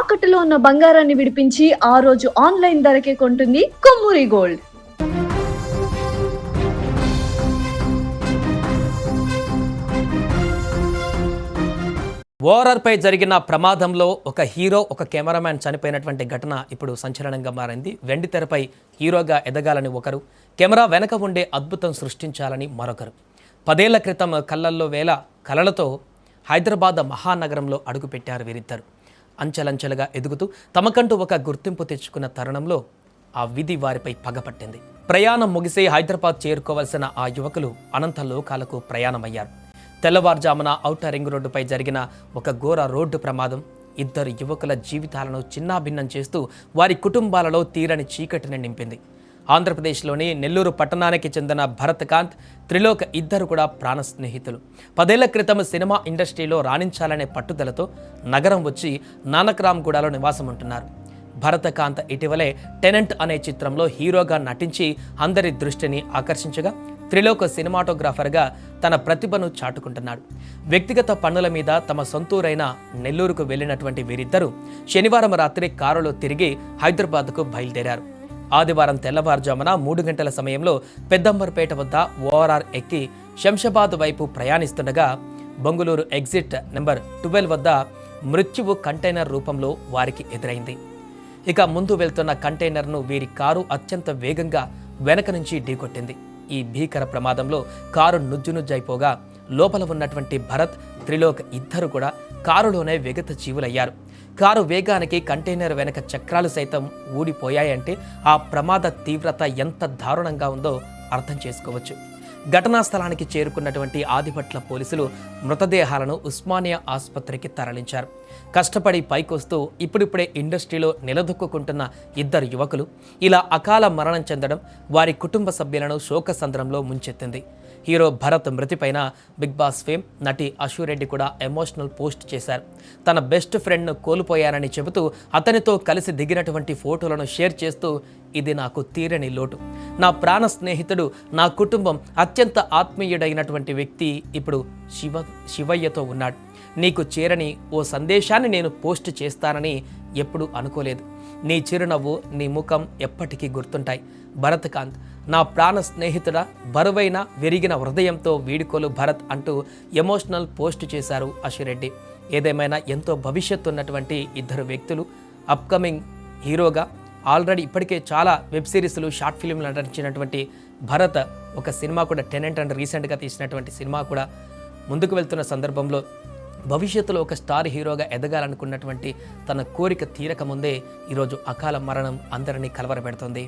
తాకట్టులో ఉన్న బంగారాన్ని విడిపించి ఆ రోజు ఆన్లైన్ ధరకే కొంటుంది కొమ్మూరి గోల్డ్. ఓఆర్ఆర్పై జరిగిన ప్రమాదంలో ఒక హీరో ఒక కెమెరామ్యాన్ చనిపోయినటువంటి ఘటన ఇప్పుడు సంచలనంగా మారింది. వెండి తెరపై హీరోగా ఎదగాలని ఒకరు, కెమెరా వెనక ఉండే అద్భుతం సృష్టించాలని మరొకరు. 10 ఏళ్ల క్రితం కళ్ళల్లో వేల కలలతో హైదరాబాద్ మహానగరంలో అడుగుపెట్టారు వీరిద్దరు. అంచెలంచెలుగా ఎదుగుతూ తమకంటూ ఒక గుర్తింపు తెచ్చుకున్న తరుణంలో ఆ విధి వారిపై పగపట్టింది. ప్రయాణం ముగిసి హైదరాబాద్ చేరుకోవాల్సిన ఆ యువకులు అనంత లోకాలకు ప్రయాణమయ్యారు. తెల్లవారుజామున ఔటర్ రింగ్ రోడ్డుపై జరిగిన ఒక ఘోర రోడ్డు ప్రమాదం ఇద్దరు యువకుల జీవితాలను చిన్నాభిన్నం చేస్తూ వారి కుటుంబాలలో తీరని చీకటిని నింపింది. ఆంధ్రప్రదేశ్లోని నెల్లూరు పట్టణానికి చెందిన భరత్కాంత్, త్రిలోక్ ఇద్దరు కూడా ప్రాణ స్నేహితులు. 10 ఏళ్ల క్రితం సినిమా ఇండస్ట్రీలో రాణించాలనే పట్టుదలతో నగరం వచ్చి నానక్రామ్గూడలో నివాసం ఉంటున్నారు. భరతకాంత్ ఇటీవలే టెనెంట్ అనే చిత్రంలో హీరోగా నటించి అందరి దృష్టిని ఆకర్షించగా, త్రిలోక్ సినిమాటోగ్రాఫర్గా తన ప్రతిభను చాటుకుంటున్నాడు. వ్యక్తిగత పనుల మీద తమ సొంతూరైన నెల్లూరుకు వెళ్లినటువంటి వీరిద్దరూ శనివారం రాత్రి కారులో తిరిగి హైదరాబాద్కు బయలుదేరారు. ఆదివారం తెల్లవారుజామున 3 గంటల సమయంలో పెద్దంబర్పేట వద్ద ఓఆర్ఆర్ ఎక్కి శంషాబాద్ వైపు ప్రయాణిస్తుండగా బెంగళూరు ఎగ్జిట్ నెంబర్ 12 వద్ద మృత్యువు కంటైనర్ రూపంలో వారికి ఎదురైంది. ఇక ముందు వెళ్తున్న కంటైనర్ను వీరి కారు అత్యంత వేగంగా వెనక నుంచి ఢీకొట్టింది. ఈ భీకర ప్రమాదంలో కారు నుజ్జునుజ్జైపోగా లోపల ఉన్నటువంటి భరత్, త్రిలోక్ ఇద్దరు కూడా కారులోనే విగత జీవులయ్యారు. కారు వేగానికి కంటైనర్ వెనక చక్రాలు సైతం ఊడిపోయాయంటే ఆ ప్రమాద తీవ్రత ఎంత దారుణంగా ఉందో అర్థం చేసుకోవచ్చు. ఘటనా స్థలానికి చేరుకున్నటువంటి ఆదిపట్ల పోలీసులు మృతదేహాలను ఉస్మానియా ఆసుపత్రికి తరలించారు. కష్టపడి పైకొస్తూ ఇప్పుడిప్పుడే ఇండస్ట్రీలో నిలదొక్కుంటున్న ఇద్దరు యువకులు ఇలా అకాల మరణం చెందడం వారి కుటుంబ సభ్యులను శోకసంద్రంలో ముంచెత్తింది. హీరో భరత్ మృతిపైన బిగ్ బాస్ ఫేమ్ నటి అశురెడ్డి కూడా ఎమోషనల్ పోస్ట్ చేశారు. తన బెస్ట్ ఫ్రెండ్ను కోల్పోయానని చెబుతూ అతనితో కలిసి దిగినటువంటి ఫోటోలను షేర్ చేస్తూ, ఇది నాకు తీరని లోటు. నా ప్రాణ స్నేహితుడు, నా కుటుంబం, అత్యంత ఆత్మీయుడైనటువంటి వ్యక్తి ఇప్పుడు శివయ్యతో ఉన్నాడు. నీకు చేరని ఓ సందేశాన్ని నేను పోస్ట్ చేస్తానని ఎప్పుడూ అనుకోలేదు. నీ చిరునవ్వు, నీ ముఖం ఎప్పటికీ గుర్తుంటాయి. భరత్కాంత్, నా ప్రాణ స్నేహితుడా, బరువైన విరిగిన హృదయంతో వీడుకోలు భరత్ అంటూ ఎమోషనల్ పోస్ట్ చేశారు అశురెడ్డి. ఏదేమైనా ఎంతో భవిష్యత్తు ఉన్నటువంటి ఇద్దరు వ్యక్తులు అప్కమింగ్ హీరోగా ఆల్రెడీ ఇప్పటికే చాలా వెబ్ సిరీస్లు, షార్ట్ ఫిల్మ్లు నటించినటువంటి భరత్ ఒక సినిమా కూడా టెనెంట్ అండ్ రీసెంట్గా తీసినటువంటి సినిమా కూడా ముందుకు వెళ్తున్న సందర్భంలో భవిష్యత్తులో ఒక స్టార్ హీరోగా ఎదగాలనుకున్నటువంటి తన కోరిక తీరక ముందే ఈరోజు అకాల మరణం అందరినీ కలవరపెడుతోంది.